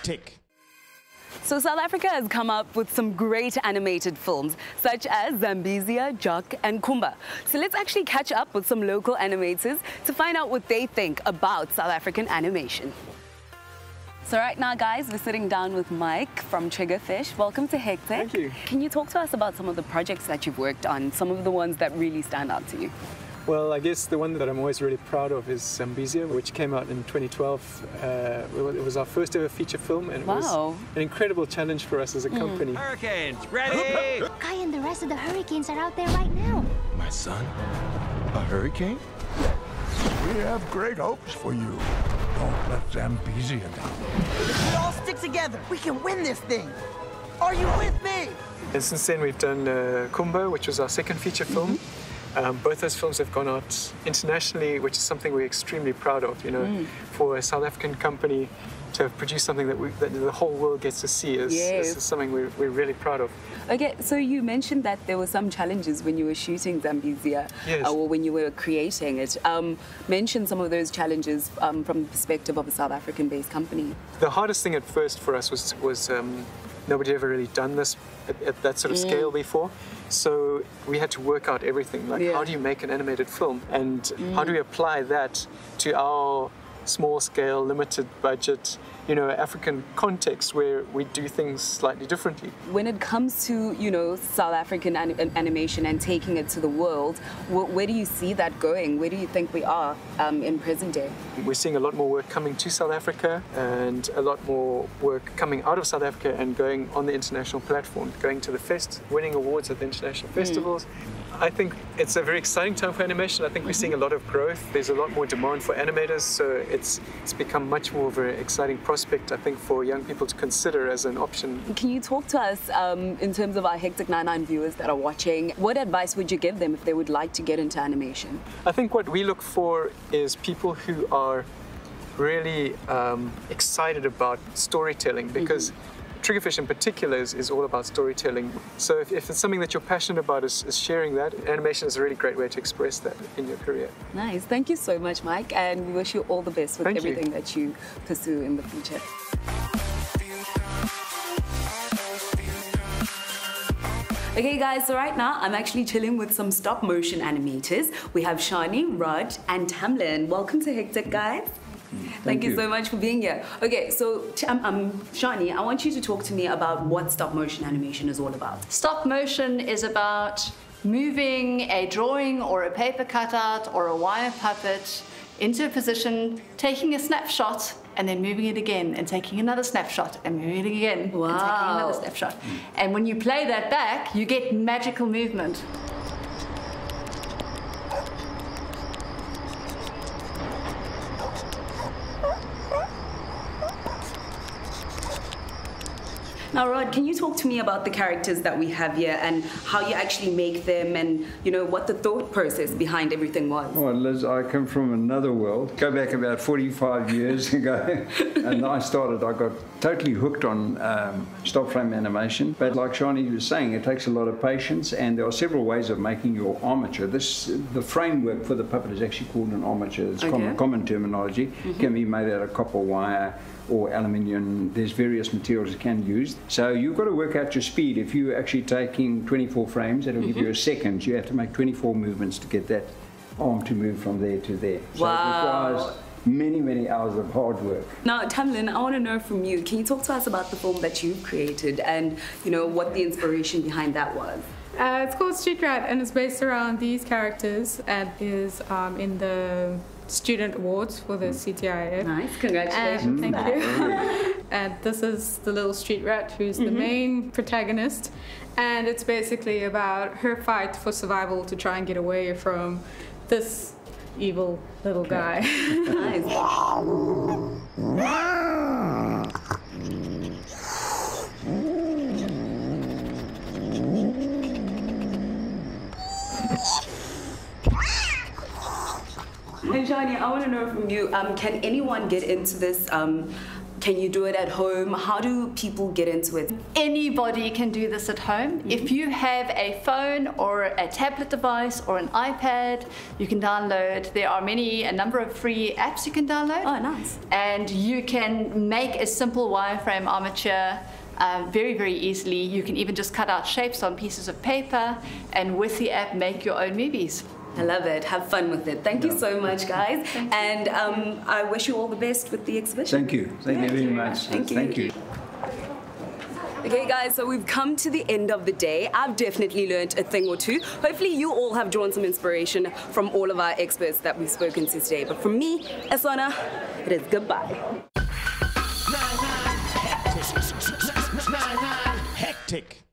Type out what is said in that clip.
hectic. So South Africa has come up with some great animated films, such as Zambizia, Jock and Kumba. So let's actually catch up with some local animators to find out what they think about South African animation. So right now, guys, we're sitting down with Mike from Triggerfish. Welcome to Hectic. Thank you. Can you talk to us about some of the projects that you've worked on, some of the ones that really stand out to you? Well, I guess the one that I'm always really proud of is Zambizia, which came out in 2012. It was our first ever feature film, and it was an incredible challenge for us as a company. Hurricanes, ready! Kai and the rest of the Hurricanes are out there right now. My son? A hurricane? We have great hopes for you. Don't let Zambizia down. If we all stick together, we can win this thing. Are you with me? And since then, we've done Kumba, which was our second feature film. Both those films have gone out internationally, which is something we're extremely proud of. You know, for a South African company to have produced something that the whole world gets to see is something we're really proud of. Okay, so you mentioned that there were some challenges when you were shooting Zambizia, or when you were creating it. Mention some of those challenges from the perspective of a South African-based company. The hardest thing at first for us was nobody ever really done this at that sort of scale before. So we had to work out everything, like how do you make an animated film, and how do we apply that to our small scale, limited budget, you know, African context where we do things slightly differently. When it comes to, you know, South African animation and taking it to the world, where do you see that going? Where do you think we are in present day? We're seeing a lot more work coming to South Africa and a lot more work coming out of South Africa and going on the international platform, going to the fest, winning awards at the international festivals. I think it's a very exciting time for animation. I think we're seeing a lot of growth. There's a lot more demand for animators, so it's become much more of an exciting prospect, I think, for young people to consider as an option. Can you talk to us in terms of our Hectic 99 viewers that are watching? What advice would you give them if they would like to get into animation? I think what we look for is people who are really excited about storytelling, because Triggerfish in particular is all about storytelling. So if it's something that you're passionate about is sharing that, animation is a really great way to express that in your career. Nice. Thank you so much, Mike, and we wish you all the best with everything that you pursue in the future. Okay guys, so right now I'm actually chilling with some stop motion animators. We have Shani, Rod and Tamlin. Welcome to Hectic, guys. Thank you so much for being here. Okay, so Shani, I want you to talk to me about what stop motion animation is all about. Stop motion is about moving a drawing or a paper cutout or a wire puppet into a position, taking a snapshot, and then moving it again, and taking another snapshot, and moving it again, and taking another snapshot. And when you play that back, you get magical movement. Now, Rod, can you talk to me about the characters that we have here and how you actually make them and, you know, what the thought process behind everything was? Well, Liz, I come from another world. Go back about 45 years ago, and I got totally hooked on stop frame animation. But like Shani was saying, it takes a lot of patience, and there are several ways of making your armature. The framework for the puppet is actually called an armature. It's common terminology. It can be made out of copper wire or aluminium. There's various materials you can use. So you've got to work out your speed. If you're actually taking 24 frames, that'll give you a second. You have to make 24 movements to get that arm to move from there to there. So it requires many, many hours of hard work. Now, Tamlin, I want to know from you, can you talk to us about the film that you've created and, you know, what the inspiration behind that was? It's called Street Rat, and it's based around these characters, and is in the Student Awards for the CTIF. Nice, congratulations. Thank you. And this is the little street rat who's the main protagonist, and it's basically about her fight for survival to try and get away from this evil little guy. Nice. And Shani, I want to know from you, can anyone get into this Can you do it at home? How do people get into it? Anybody can do this at home. If you have a phone or a tablet device or an iPad, you can download. There are a number of free apps you can download. Oh, nice. And you can make a simple wireframe armature very, very easily. You can even just cut out shapes on pieces of paper and with the app make your own movies. I love it. Have fun with it. Thank you so much, guys. And I wish you all the best with the exhibition. Thank you. Thank you very much. Thank you. Okay, guys, so we've come to the end of the day. I've definitely learned a thing or two. Hopefully you all have drawn some inspiration from all of our experts that we've spoken to today. But from me, Esona, it is goodbye. Hectic.